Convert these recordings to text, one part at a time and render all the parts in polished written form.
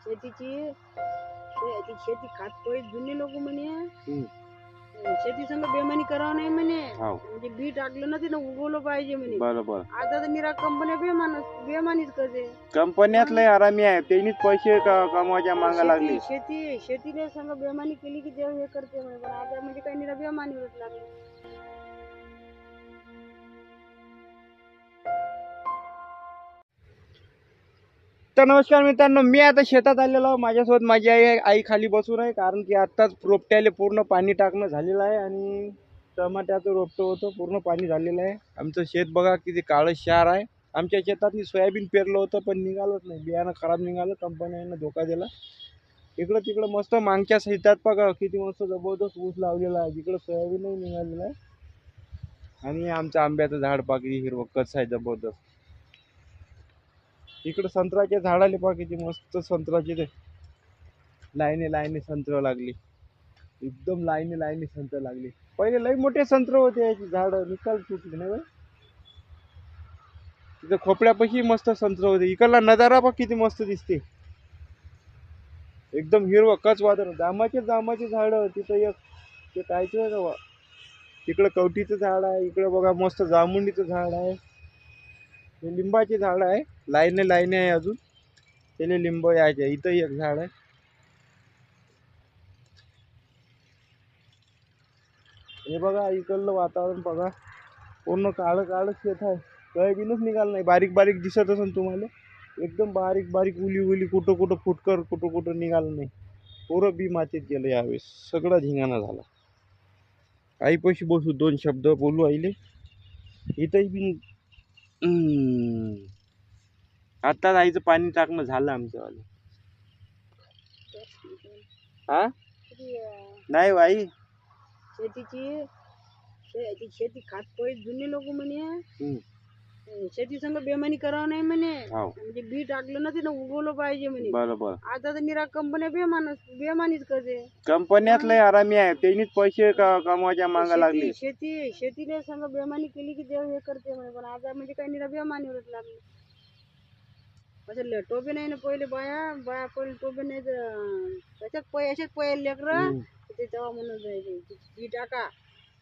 शेतीची शेती खात पळी जुने लोक म्हणे शेती संग बेमानी करावं नाही म्हणे. म्हणजे बी टाकलं ना तिनं उगवलं पाहिजे म्हणे. बरोबर. आता तर निरा कंपन्या बेमानीच करते. कंपन्यात लय आरामी आहे, त्यांनीच पैसे कमवायच्या मागा लागली. शेतीने संग बेमानी केली की देव हे करते म्हणे. पण आता म्हणजे काही निरा बेमानी होत लागली. तर नमस्कार मित्रांनो, मी आता शेतात आलेलो. माझ्यासोबत माझी आई खाली बसून आहे, कारण की आत्ताच रोपट्याले पूर्ण पाणी टाकणं झालेलं आहे आणि टमाट्याचं रोपटं होतं, पूर्ण पाणी झालेलं आहे. आमचं शेत बघा किती काळं क्षार आहे. आमच्या शेतात सोयाबीन पेरलं होतं पण निघालंच नाही, बियाणं खराब निघालं, कंपन्यांना धोका दिला. इकडं तिकडं मस्त मागच्या शेतात बघा किती मस्त जबरदस्त ऊस लावलेला आहे, जिकडं सोयाबीनही निघालेलं आहे. आणि आमचं आंब्याचं झाड पाकळी हिरवं कच आहे जबरदस्त. इकडे संत्र्याचे झाडाले पहा किती मस्त संत्र्याचे ते लाईने संत्र लागली, एकदम लाईने संत्र लागली. पहिले लई मोठे संत्र होते, याची झाड निकाल सुटली नाही. तिथं खोपड्यापाशी मस्त संत्र होते. इकडला नजारा पहा किती मस्त दिसते, एकदम हिरवं कच वादळ. जांबाचे झाड तिथं एक ते कायचं का, तिकडं कवठीचं झाड आहे, इकडे बघा मस्त जामुंडीचं झाड आहे, हे लिंबाचे झाड आहे, लाईने आहे अजून त्याने लिंब यायचे. इथं एक झाड आहे. हे बघा इकडलं वातावरण बघा, पूर्ण काळं शेत आहे. सोयाबीनच निघालं नाही, बारीक दिसत असेल तुम्हाला, एकदम बारीक उली कुठं फुटकर कुठं निघालं नाही. पुरं बी मातीत गेलं यावेळेस, सगळं धिंगाणा झाला. आईपाशी बसू, दोन शब्द बोलू आईले. इथंही बी आत्ताच आईचं पाणी टाकणं झालं आमच्यावालं. हा नाही बाई, शेती खात पळी जुने लोक म्हणे शेती संग बेमानी करावं नाही म्हणे. म्हणजे बी टाकलं ना तिनं उगवलं पाहिजे म्हणे. बरोबर. आता तर निरा कंपन्या बेमानीच करते. कंपन्यात लय आरामी आहे, त्यांनीच पैसे कमवायच्या मागा लागली. शेतीने संग बेमानी केली की देव हे करते म्हणे. पण आता म्हणजे काही निरा बेमानी होत लागली. असं टोबे नाही ना पहिले, बाया पहिले टोबे नाही, त्याच्यात असेच पहिले लेकरं ते तेव्हा म्हणत जायचे बी टाका,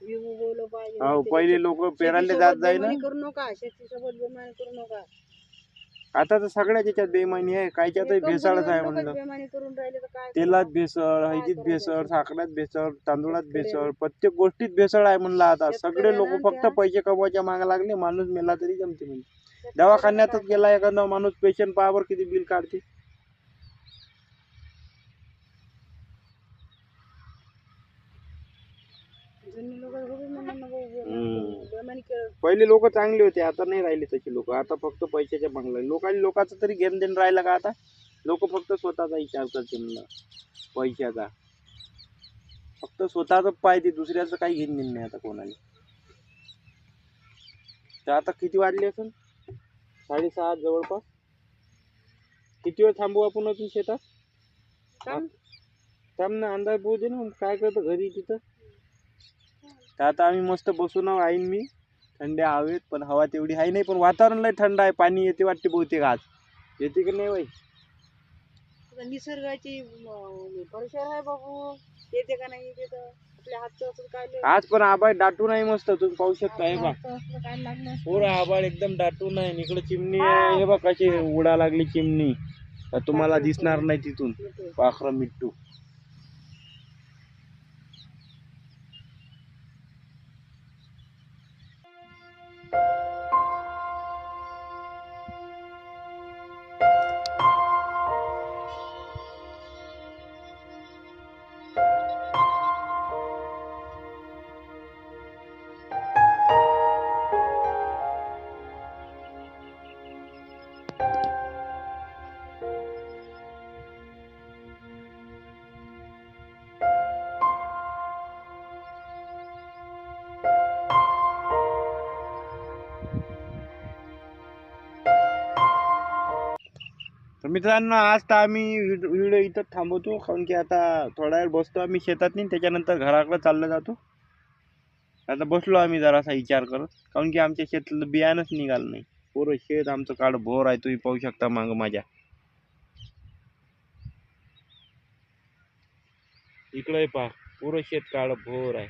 बी उगवलं पाहिजे. पहिले लोक पेरायला जात जाय ना. करू नका, शेतीसोबत बेमानी करू नका. आता तर सगळ्याच याच्यात बेमानी आहे, कायच्यातही भेसळच आहे म्हणलं. बेमानी करून राहिले तर काय, तेलात भेसळ, हळदीत भेसळ, साखरात भेसळ, तांदूळात भेसळ, प्रत्येक गोष्टीत भेसळ आहे म्हणलं. आता सगळे लोक फक्त पैसे कमवायच्या मागे लागले. माणूस मेला तरी जमते म्हणजे. दवाखान्यातच गेला एखादा माणूस, पेशंट पाहावर किती बिल काढते. पहिले लोक चांगले होते, आता नाही राहिले तसे लोक. आता फक्त पैशाच्या मागला. लोकांचं तरी घेणं देणं राहिलं का आता? लोक फक्त स्वतःचा विचार करते म्हणलं, पैशाचा. फक्त स्वतःच पाहिजे, दुसऱ्याचं काही घेणं देणं नाही आता कोणाला. तर आता किती वाजले असेल? 6:30 जवळपास. किती वेळ थांबू आपण अजून शेतात? थांब ना, अंदाज बोलू दे ना. काय करतो घरी तिथं? तर आता आम्ही मस्त बसून आईन मी थंड्या हवेत. पण हवा तेवढी आहे नाही, पण वातावरण लय थंड आहे. पाणी येते वाटते बहुतेक आज. येते की नाही बाई? निसर्गाची परिसर आहे बाबू, येते का नाही येते तर आपल्या हातचं असं काय. आज पण आबाळ दाटून आहे मस्त, तुम्ही पाहू शकता. हे बा पुरा आबाळ एकदम दाटून आहे. इकडे चिमणी आहे, हे बा कशी उडा लागली चिमणी. तुम्हाला दिसणार नाही तिथून, पाखरं मिट्टू. तर मित्रांनो, आज तर आम्ही व्हिडिओ इथं थांबवतो, कारण की आता थोडा वेळ बसतो आम्ही शेतात नाही, त्याच्यानंतर घराकडे चाललं जातो. आता बसलो आम्ही जरासा विचार करत, कारण की आमच्या शेतातलं बियाणंच निघालं नाही. पुरं शेत आमचं काळ भोर आहे, तुम्ही पाहू शकता मागं माझ्या. इकडे पहा पुरं शेत काळं भोर आहे.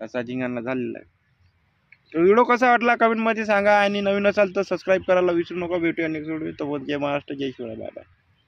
असा झिंगाणा झालेला आहे. तर व्हिडिओ कसा वाटला कमेंट मध्ये सांगा आणि नवीन असाल तर सबस्क्राईब करायला विसरू नका. भेटूया नेक्स्ट व्हिडिओ. तर जय महाराष्ट्र, जय शिवराय, बाय बाय.